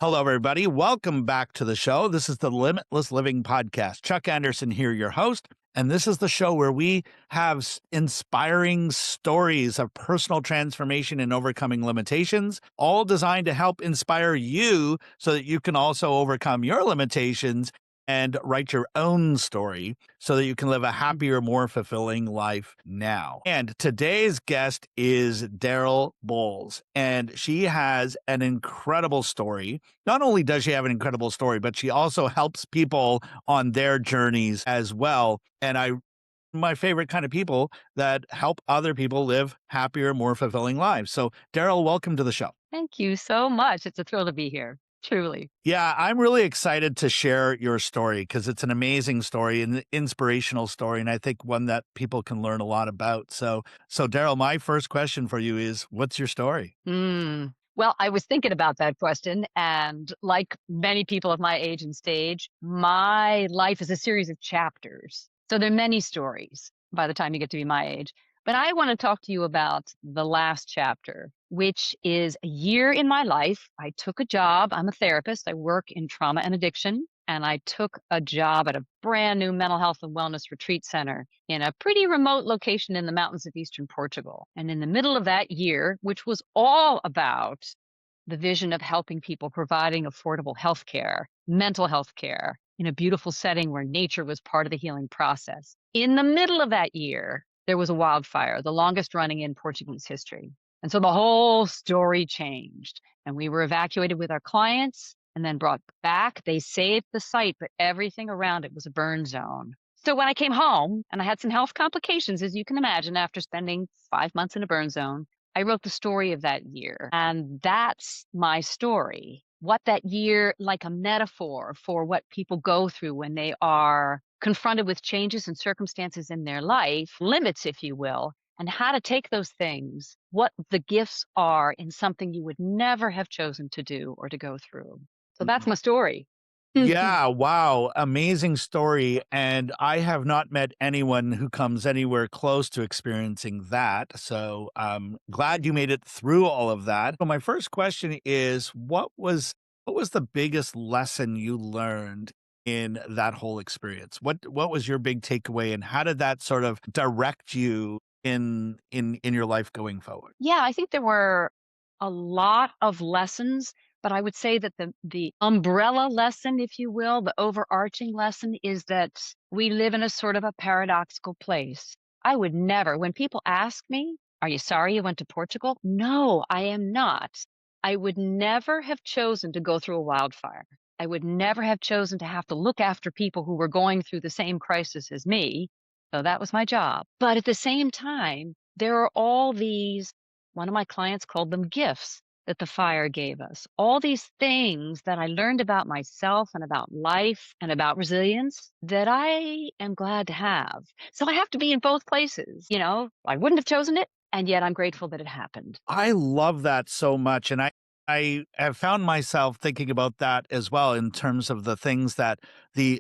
Hello, everybody. Welcome back to the show. This is the Limitless Living Podcast. Chuck Anderson here, your host. And this is the show where we have inspiring stories of personal transformation and overcoming limitations, all designed to help inspire you so that you can also overcome your limitations and write your own story so that you can live a happier, more fulfilling life now. And today's guest is Daral Boles, and she has an incredible story. Not only does she have an incredible story, but she also helps people on their journeys as well. And my favorite kind of people that help other people live happier, more fulfilling lives. So, Daral, welcome to the show. Thank you so much. It's a thrill to be here, truly. Yeah, I'm really excited to share your story because it's an amazing story and inspirational story, and I think one that people can learn a lot about. So Daral, my first question for you is, what's your story? Well, I was thinking about that question, and like many people of my age and stage, my life is a series of chapters. So there are many stories by the time you get to be my age. But I want to talk to you about the last chapter, which is a year in my life. I took a job. I'm a therapist. I work in trauma and addiction. And I took a job at a brand new mental health and wellness retreat center in a pretty remote location in the mountains of eastern Portugal. And in the middle of that year, which was all about the vision of helping people providing affordable health care, mental health care in a beautiful setting where nature was part of the healing process. In the middle of that year, there was a wildfire, the longest running in Portuguese history. And so the whole story changed, and we were evacuated with our clients and then brought back. They saved the site, but everything around it was a burn zone. So when I came home and I had some health complications, as you can imagine, after spending 5 months in a burn zone, I wrote the story of that year. And that's my story. What that year, like a metaphor for what people go through when they are confronted with changes and circumstances in their life, limits, if you will, and how to take those things, what the gifts are in something you would never have chosen to do or to go through. So that's my story. Yeah, wow, amazing story, and I have not met anyone who comes anywhere close to experiencing that, so I'm glad you made it through all of that. So my first question is, what was the biggest lesson you learned in that whole experience? What was your big takeaway, and how did that sort of direct you in your life going forward? Yeah, I think there were a lot of lessons, but I would say that the umbrella lesson, if you will, the overarching lesson is that we live in a sort of a paradoxical place. I would never, when people ask me, "Are you sorry you went to Portugal?" No, I am not. I would never have chosen to go through a wildfire. I would never have chosen to have to look after people who were going through the same crisis as me. So that was my job. But at the same time, there are all these, one of my clients called them gifts that the fire gave us. All these things that I learned about myself and about life and about resilience that I am glad to have. So I have to be in both places. I wouldn't have chosen it. And yet I'm grateful that it happened. I love that so much, and I have found myself thinking about that as well in terms of the things that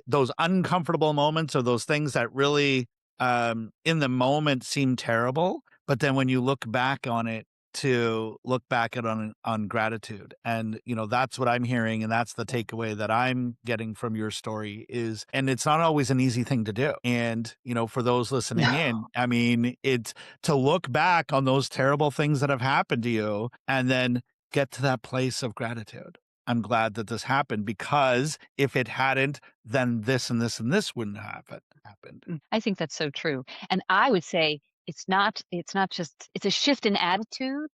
those uncomfortable moments or those things that really, in the moment seem terrible, but then when you look back on it, to look back at on gratitude, and that's what I'm hearing, and that's the takeaway that I'm getting from your story is, and it's not always an easy thing to do. And for those listening in, I mean, it's to look back on those terrible things that have happened to you and then get to that place of gratitude. I'm glad that this happened because if it hadn't, then this and this and this wouldn't have happened. I think that's so true. And I would say it's not just it's a shift in attitude.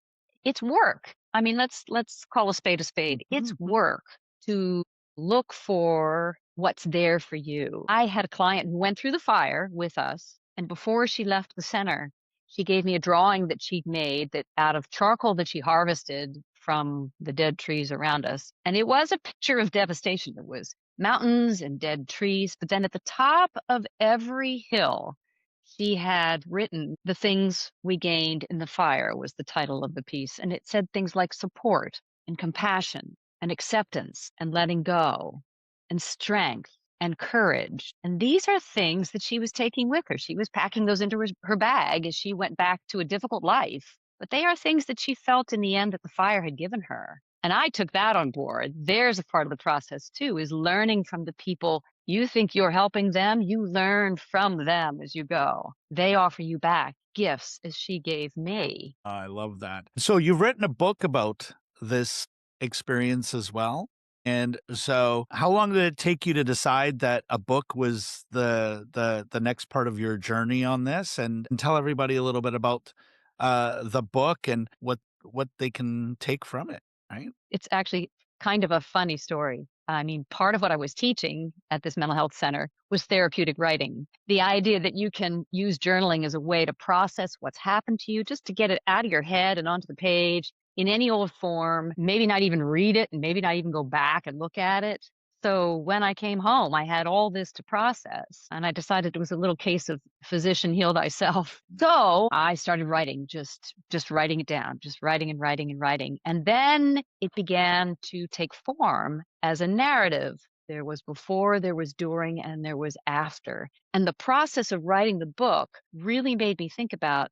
It's work. I mean, let's call a spade a spade. It's Mhm. work to look for what's there for you. I had a client who went through the fire with us, and before she left the center, she gave me a drawing that she'd made that out of charcoal that she harvested from the dead trees around us. And it was a picture of devastation. It was mountains and dead trees, but then at the top of every hill, she had written "The Things We Gained in the Fire" was the title of the piece, and it said things like support and compassion and acceptance and letting go and strength and courage. And these are things that she was taking with her. She was packing those into her bag as she went back to a difficult life. But they are things that she felt in the end that the fire had given her. And I took that on board. There's a part of the process too, is learning from the people you think you're helping them. You learn from them as you go. They offer you back gifts as she gave me. I love that. So you've written a book about this experience as well. And so how long did it take you to decide that a book was the next part of your journey on this? And tell everybody a little bit about the book and what they can take from it, right? It's actually kind of a funny story. I mean, part of what I was teaching at this mental health center was therapeutic writing. The idea that you can use journaling as a way to process what's happened to you, just to get it out of your head and onto the page in any old form, maybe not even read it and maybe not even go back and look at it. So when I came home, I had all this to process, and I decided it was a little case of physician heal thyself. So I started writing, just writing it down, just writing and writing and writing. And then it began to take form as a narrative. There was before, there was during, and there was after. And the process of writing the book really made me think about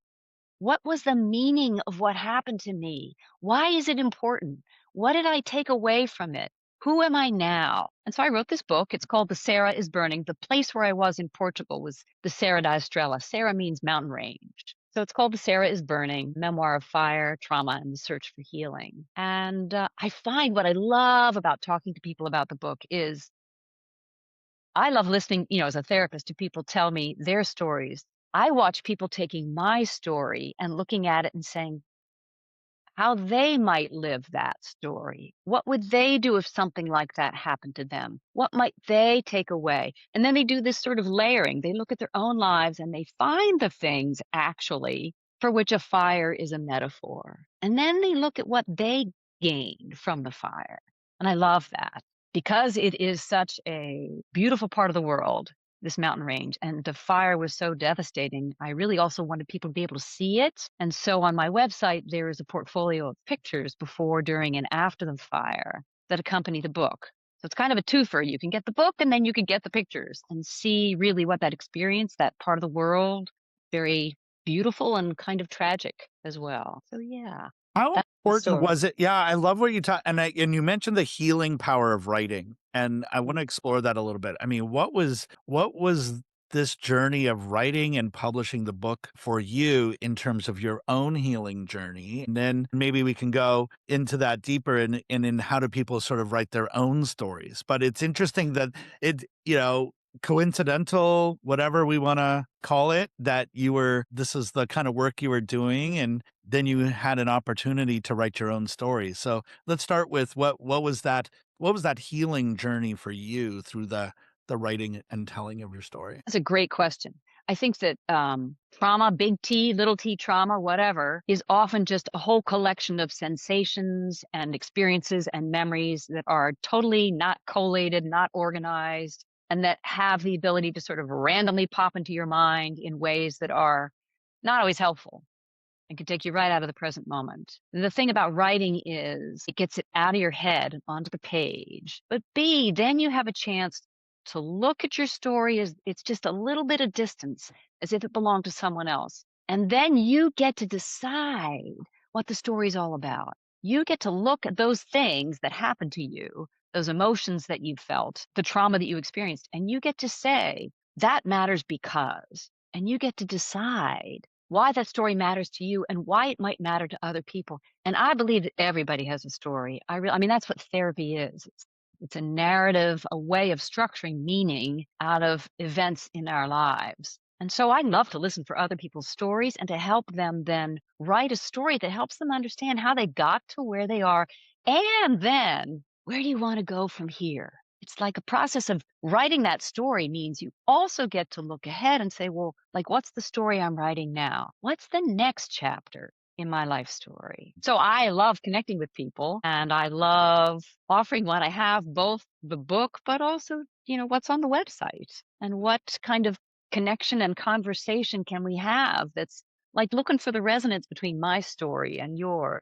what was the meaning of what happened to me? Why is it important? What did I take away from it? Who am I now? And so I wrote this book. It's called The Serra is Burning. The place where I was in Portugal was the Serra da Estrela. Serra means mountain range. So it's called The Serra is Burning, memoir of fire, trauma, and the search for healing. And I find what I love about talking to people about the book is I love listening, as a therapist, to people tell me their stories. I watch people taking my story and looking at it and saying how they might live that story. What would they do if something like that happened to them? What might they take away? And then they do this sort of layering. They look at their own lives and they find the things actually for which a fire is a metaphor. And then they look at what they gained from the fire. And I love that because it is such a beautiful part of the world, this mountain range, and the fire was so devastating. I really also wanted people to be able to see it. And so on my website, there is a portfolio of pictures before, during, and after the fire that accompany the book. So it's kind of a twofer. You can get the book and then you can get the pictures and see really what that experience, that part of the world, very beautiful and kind of tragic as well. So yeah, How that's the important story. was it? Yeah, I love what you taught, and you mentioned the healing power of writing, and I want Mm. to explore that a little bit. I mean, what was this journey of writing and publishing the book for you in terms of your own healing journey? And then maybe we can go into that deeper and in how do people sort of write their own stories. But it's interesting that coincidental, whatever we want to call it, that this is the kind of work you were doing, and then you had an opportunity to write your own story. So let's start with what was that healing journey for you through the writing and telling of your story? That's a great question. I think that trauma, big T, little t trauma, whatever, is often just a whole collection of sensations and experiences and memories that are totally not collated, not organized, and that have the ability to sort of randomly pop into your mind in ways that are not always helpful and can take you right out of the present moment. The thing about writing is it gets it out of your head and onto the page. But B, then you have a chance to look at your story as it's just a little bit of distance, as if it belonged to someone else. And then you get to decide what the story's all about. You get to look at those things that happened to you, those emotions that you felt, the trauma that you experienced, and you get to say, that matters because, and you get to decide why that story matters to you and why it might matter to other people. And I believe that everybody has a story. I mean, that's what therapy is. It's a narrative, a way of structuring meaning out of events in our lives. And so I love to listen for other people's stories and to help them then write a story that helps them understand how they got to where they are. And then where do you want to go from here? It's like a process of writing that story means you also get to look ahead and say, well, like, what's the story I'm writing now? What's the next chapter in my life story? So I love connecting with people and I love offering what I have, both the book, but also, what's on the website and what kind of connection and conversation can we have that's like looking for the resonance between my story and yours.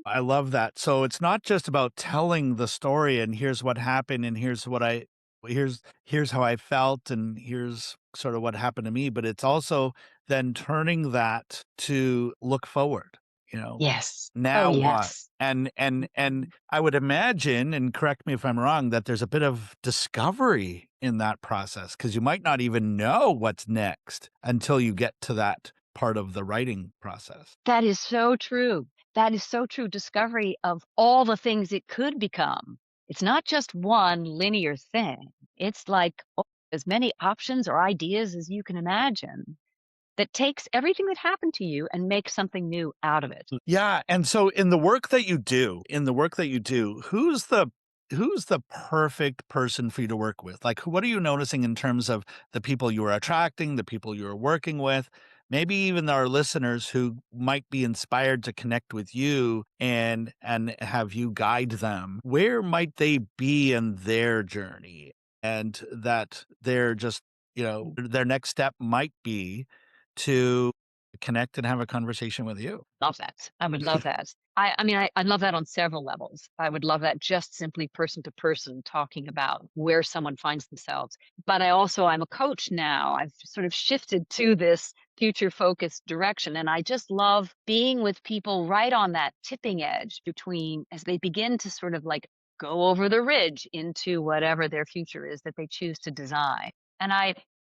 I love that. So it's not just about telling the story and here's what happened and here's how I felt and here's sort of what happened to me, but it's also then turning that to look forward. You know, Yes. Oh, now what? yes. And Mhm. I would imagine, and correct me if I'm wrong, that there's a bit of discovery in that process because you might not even know what's next until you get to that part of the writing process. That is so true. That is so true. Discovery of all the things it could become. It's not just one linear thing. It's like as many options or ideas as you can imagine that takes everything that happened to you and makes something new out of it. Yeah, and so in the work that you do, who's the perfect person for you to work with? Like, what are you noticing in terms of the people you are attracting, the people you are working with, maybe even our listeners who might be inspired to connect with you and have you guide them? Where might they be in their journey? And that they're just, their next step might be to connect and have a conversation with you. Love that. I would love that. I mean, I love that on several levels. I would love that just simply person to person talking about where someone finds themselves. But I'm a coach now. I've sort of shifted to this future focused direction. And I just love being with people right on that tipping edge between as they begin to sort of like go over the ridge into whatever their future is that they choose to design. And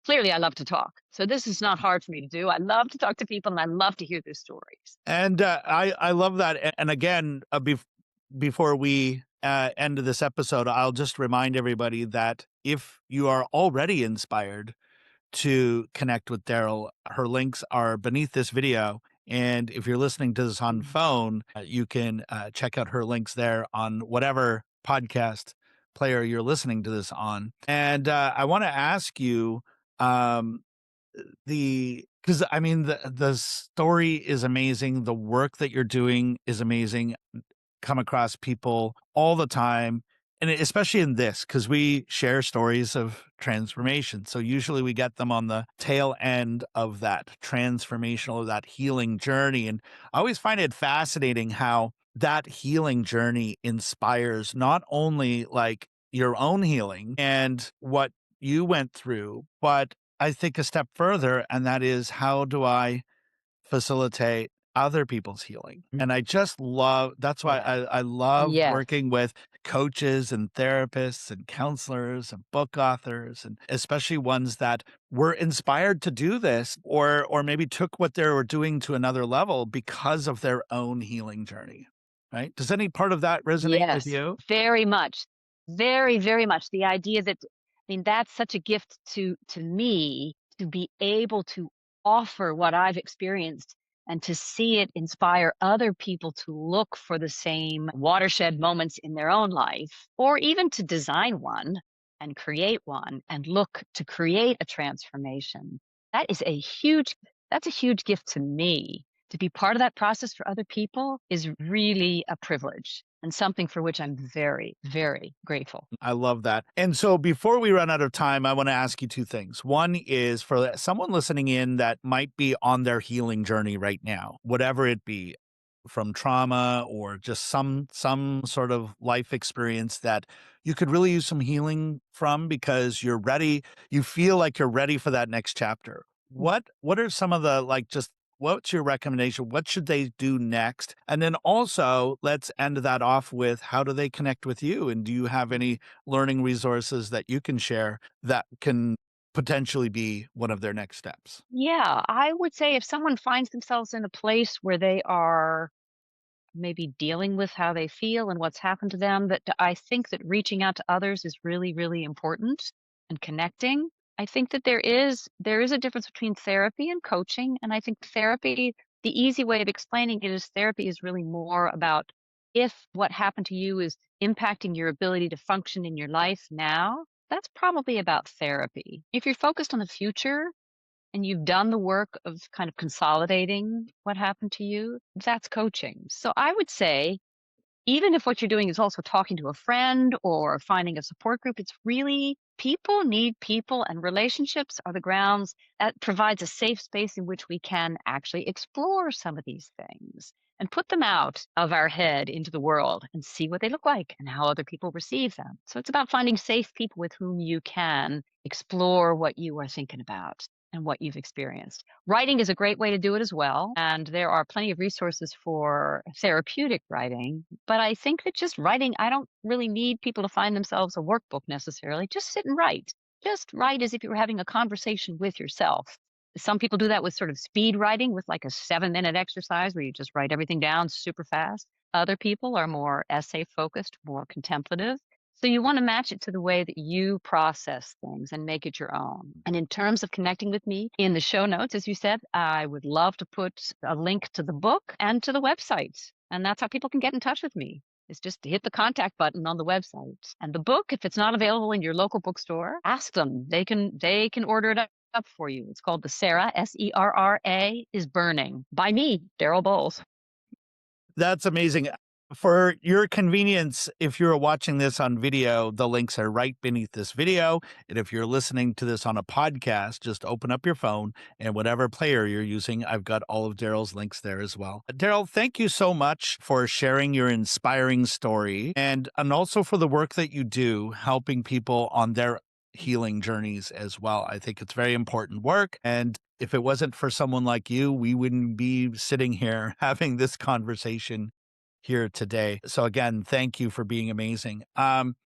clearly I love to talk. So this is not hard for me to do. I love to talk to people and I love to hear their stories. And I love that. And again, before we end this episode, I'll just remind everybody that if you are already inspired to connect with Daral, her links are beneath this video. And if you're listening to this on Mhm. phone, you can check out her links there on whatever podcast player you're listening to this on. And I want to ask you, um, because I mean the story is amazing, the work that you're doing is amazing. Come across people all the time, and especially in this because we share stories of transformation. So usually we get them on the tail end of that transformational or that healing journey, and I always find it fascinating how that healing journey inspires not only like your own healing and what you went through, but I think a step further, and that is how do I facilitate other people's healing? And I just love that's why Yeah. I love Yes. working with coaches and therapists and counselors and book authors, and especially ones that were inspired to do this or maybe took what they were doing to another level because of their own healing journey. Right? Does any part of that resonate with Yes. you? Very much. Very, very much. The idea that I mean, that's such a gift to me to be able to offer what I've experienced and to see it inspire other people to look for the same watershed moments in their own life, or even to design one and create one and look to create a transformation. That is that's a huge gift to me. To be part of that process for other people is really a privilege and something for which I'm very, very grateful. I love that. And so before we run out of time, I want to ask you two things. One is for someone listening in that might be on their healing journey right now, whatever it be, from trauma or just some sort of life experience that you could really use some healing from because you're ready, you feel like you're ready for that next chapter. What are some of the like just what's your recommendation? What should they do next? And then also, let's end that off with how do they connect with you? And do you have any learning resources that you can share that can potentially be one of their next steps? Yeah, I would say if someone finds themselves in a place where they are maybe dealing with how they feel and what's happened to them, that I think that reaching out to others is really, really important and connecting. I think that there is a difference between therapy and coaching. And I think therapy, the easy way of explaining it is therapy is really more about if what happened to you is impacting your ability to function in your life now, that's probably about therapy. If you're focused on the future, and you've done the work of kind of consolidating what happened to you, that's coaching. So I would say, even if what you're doing is also talking to a friend or finding a support group, it's really people need people, and relationships are the grounds that provides a safe space in which we can actually explore some of these things and put them out of our head into the world and see what they look like and how other people receive them. So it's about finding safe people with whom you can explore what you are thinking about and what you've experienced. Writing is a great way to do it as well. And there are plenty of resources for therapeutic writing. But I think that just writing, I don't really need people to find themselves a workbook necessarily. Just sit and write. Just write as if you were having a conversation with yourself. Some people do that with sort of speed writing with like a 7-minute exercise where you just write everything down super fast. Other people are more essay focused, more contemplative. So you want to match it to the way that you process things and make it your own. And in terms of connecting with me in the show notes, as you said, I would love to put a link to the book and to the website. And that's how people can get in touch with me. It's just to hit the contact button on the website. And the book, if it's not available in your local bookstore, ask them. They can order it up for you. It's called The Serra, Serra is Burning by me, Daral Boles. That's amazing. For your convenience, if you're watching this on video, the links are right beneath this video. And if you're listening to this on a podcast, just open up your phone and whatever player you're using, I've got all of Daral's links there as well. Daral, thank you so much for sharing your inspiring story and also for the work that you do helping people on their healing journeys as well. I think it's very important work. And if it wasn't for someone like you, we wouldn't be sitting here having this conversation here today. So again, thank you for being amazing.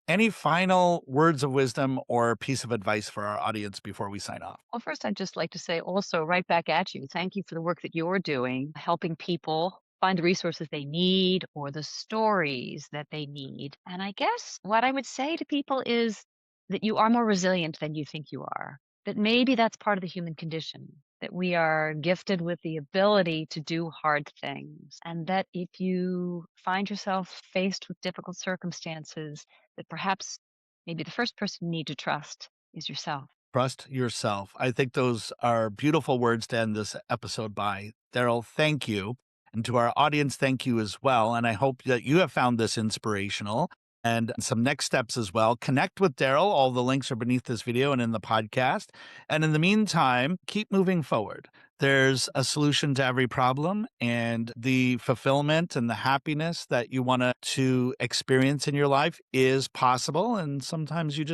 Any final words of wisdom or piece of advice for our audience before we sign off? Well, first, I'd just like to say also right back at you. Thank you for the work that you're doing, helping people find the resources they need or the stories that they need. And I guess what I would say to people is that you are more resilient than you think you are, that maybe that's part of the human condition, that we are gifted with the ability to do hard things. And that if you find yourself faced with difficult circumstances, that perhaps maybe the first person you need to trust is yourself. Trust yourself. I think those are beautiful words to end this episode by. Daral, thank you. And to our audience, thank you as well. And I hope that you have found this inspirational and some next steps as well. Connect with Daral. All the links are beneath this video and in the podcast. And in the meantime, keep moving forward. There's a solution to every problem, and the fulfillment and the happiness that you want to experience in your life is possible. And sometimes you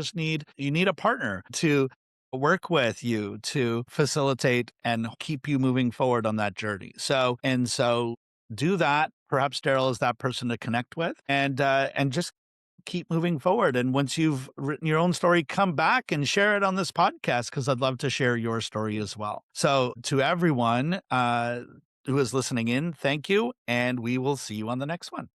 need a partner to work with you to facilitate and keep you moving forward on that journey. So do that. Perhaps Daral is that person to connect with, and just keep moving forward. And once you've written your own story, come back and share it on this podcast, because I'd love to share your story as well. So to everyone who is listening in, thank you. And we will see you on the next one.